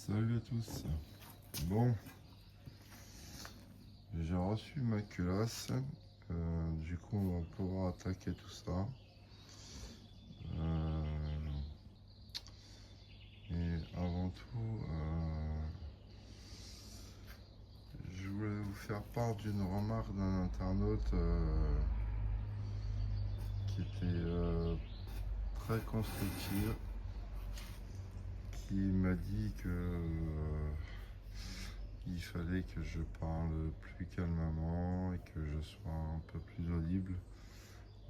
Salut à tous. Bon, j'ai reçu ma culasse. Du coup, on va pouvoir attaquer tout ça. Et avant tout, je voulais vous faire part d'une remarque d'un internaute qui était très constructive, qui m'a dit que il fallait que je parle plus calmement et que je sois un peu plus audible.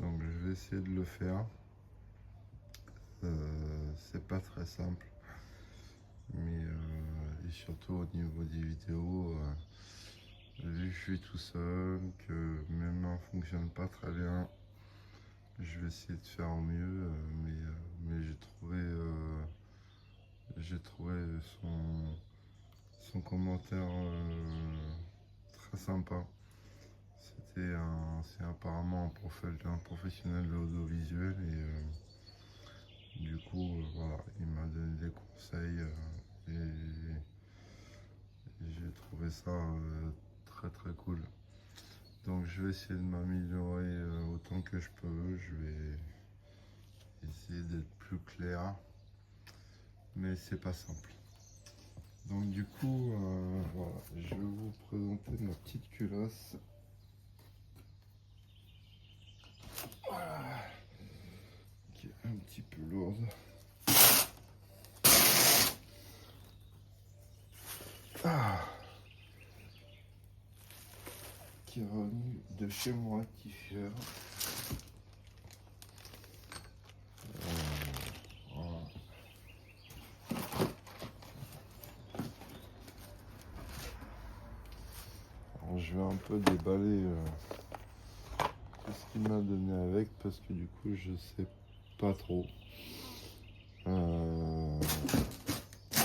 Donc je vais essayer de le faire. C'est pas très simple, mais et surtout au niveau des vidéos, vu que je suis tout seul, que mes mains fonctionnent pas très bien, je vais essayer de faire au mieux, mais j'ai trouvé son commentaire très sympa. C'est apparemment un professionnel de l'audiovisuel et du coup, voilà, il m'a donné des conseils et j'ai trouvé ça très très cool. Donc je vais essayer de m'améliorer autant que je peux. Je vais essayer d'être plus clair, mais c'est pas simple. Donc du coup, voilà, je vais vous présenter ma petite culasse. Voilà, qui est un petit peu lourde. Qui est revenu de chez mon rectifieur. Voilà. Alors, je vais un peu déballer tout ce qu'il m'a donné avec parce que du coup je sais pas trop.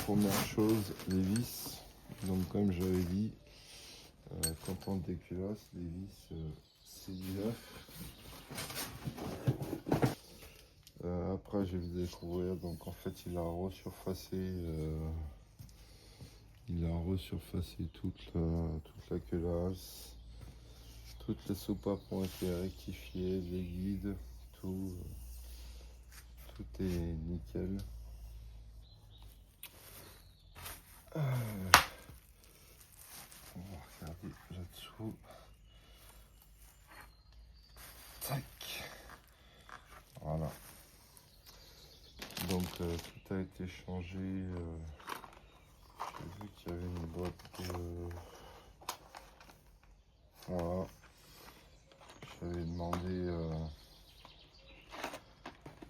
Première chose, les vis. Donc comme j'avais dit, quand on déculasse, les vis c'est du neuf. Après je vais vous découvrir, donc en fait il a resurfacé toute la culasse. Toutes les soupapes ont été rectifiées, les guides, tout est nickel. On va regarder là-dessous. Tac. Voilà. Donc tout a été changé. J'ai vu qu'il y avait une boîte de... Voilà. J'avais demandé...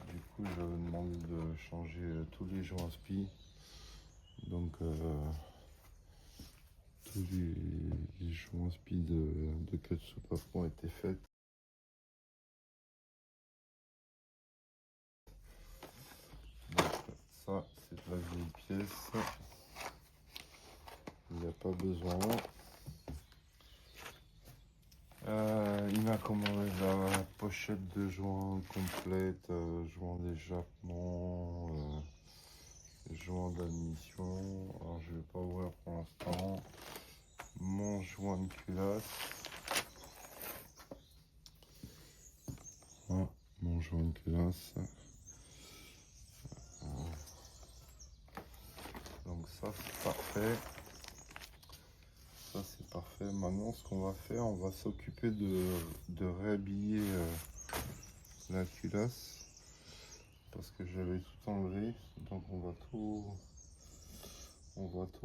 Du coup, j'avais demandé de changer tous les joints spi. Donc tous les joints spi de queue de soupape ont été faits. Donc ça, c'est de la vieille pièce. Il n'y a pas besoin. Il m'a commandé la pochette de joints complète, joints d'échappement, joints d'admission. Alors je vais pas ouvrir pour l'instant. Mon joint de culasse. Voilà, mon joint de culasse. Donc ça c'est parfait. Ça c'est parfait. Maintenant ce qu'on va faire, on va s'occuper de réhabiller la culasse. Parce que j'avais tout enlevé. Donc on va tout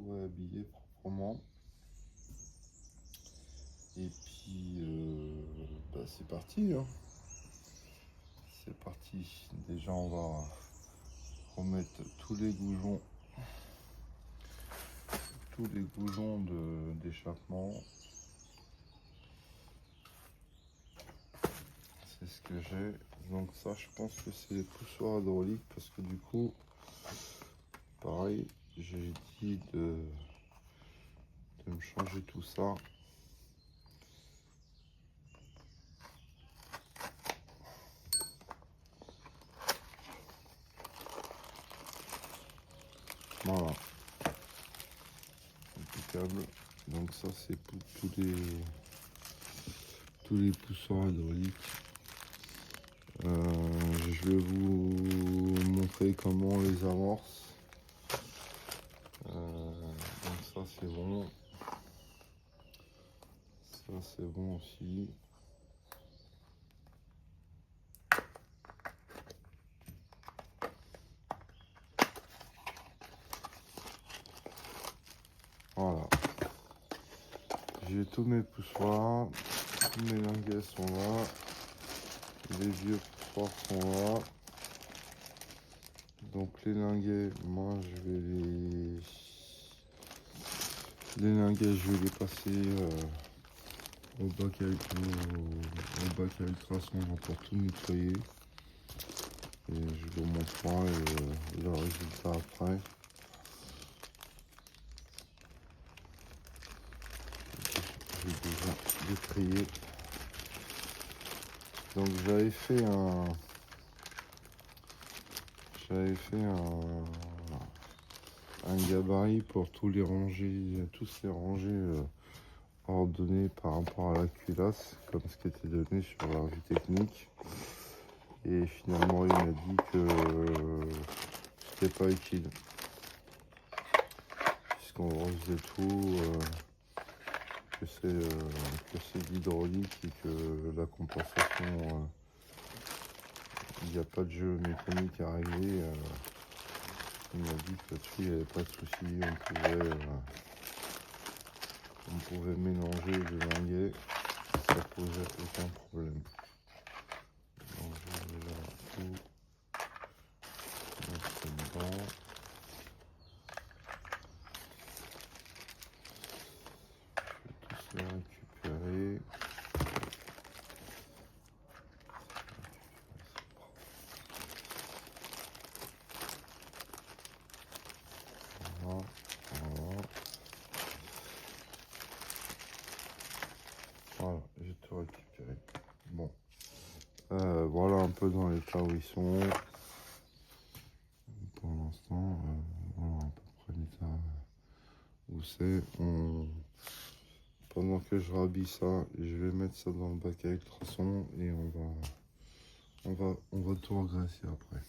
réhabiller proprement. Et puis c'est parti, hein. C'est parti. Déjà on va remettre tous les goujons d'échappement. C'est ce que j'ai. Donc ça je pense que c'est les poussoirs hydrauliques parce que du coup pareil j'ai dit de me changer tout ça. Voilà. câbles. Donc ça c'est pour tous les pousseurs hydrauliques. Je vais vous montrer comment on les amorce. Donc ça c'est bon. Ça c'est bon aussi. Voilà. J'ai tous mes poussoirs. Tous mes linguets sont là. Les vieux poussoirs sont là. Donc les linguets, moi je vais les linguets, je vais les passer au bac à ultrasons pour tout nettoyer. Et je vous montrerai le résultat après. J'ai déjà détrié. Donc j'avais fait un gabarit pour tous ces rangées ordonnées par rapport à la culasse, comme ce qui était donné sur la revue technique. Et finalement il m'a dit que c'était pas utile, puisqu'on faisait tout, que c'est de l'hydraulique et que la compensation, il n'y a pas de jeu mécanique à régler. Il m'a dit que là-dessus il n'y avait pas de souci, on pouvait mélanger les linguets, ça posait aucun problème. Donc je vais déjà tout mettre dedans. Je vais tous les récupérer. Voilà, voilà. Voilà, j'ai tout récupéré. Bon, voilà un peu dans l'état où ils sont. Pour l'instant, voilà à peu près l'état où c'est. Pendant que je rhabille ça, je vais mettre ça dans le bac à ultrasons et on va tout regresser après.